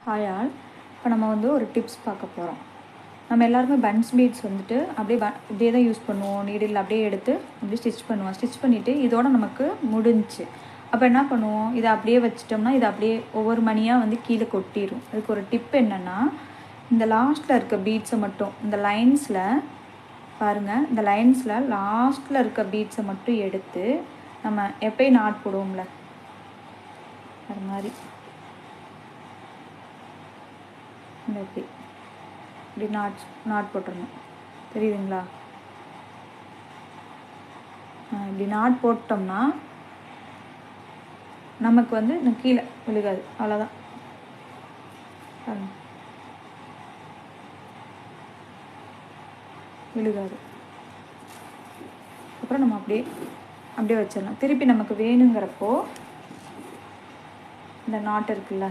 Hi all. இப்போ நம்ம வந்து ஒரு டிப்ஸ் பார்க்க போகிறோம். நம்ம எல்லாருமே பன்ஸ் பீட்ஸ் வந்துட்டு இப்படியே தான் யூஸ் பண்ணுவோம். நீடில் அப்படியே எடுத்து அப்படியே ஸ்டிச் பண்ணுவோம். ஸ்டிச் பண்ணிவிட்டு இதோட நமக்கு முடிஞ்சிச்சு. அப்போ என்ன பண்ணுவோம், இதை அப்படியே வச்சிட்டோம்னா இது அப்படியே ஒவ்வொரு மணியாக வந்து கீழே கொட்டிடும். அதுக்கு ஒரு டிப் என்னென்னா, இந்த லாஸ்ட்டில் இருக்க பீட்ஸை மட்டும் இந்த லைன்ஸில் பாருங்கள், இந்த லைன்ஸில் லாஸ்ட்டில் இருக்க பீட்ஸை மட்டும் எடுத்து நம்ம எப்பயும் நாட் போடுவோம்ல அது மாதிரி இந்த இப்படி நாட் போட்டுடணும். தெரியுதுங்களா? இப்படி நாட் போட்டோம்னா நமக்கு வந்து இந்த கீழே விழுகாது. அவ்வளோதான். விழுகாது. அப்புறம் நம்ம அப்படியே வச்சிடலாம். திருப்பி நமக்கு வேணுங்கிறப்போ இந்த நாட் இருக்குல்ல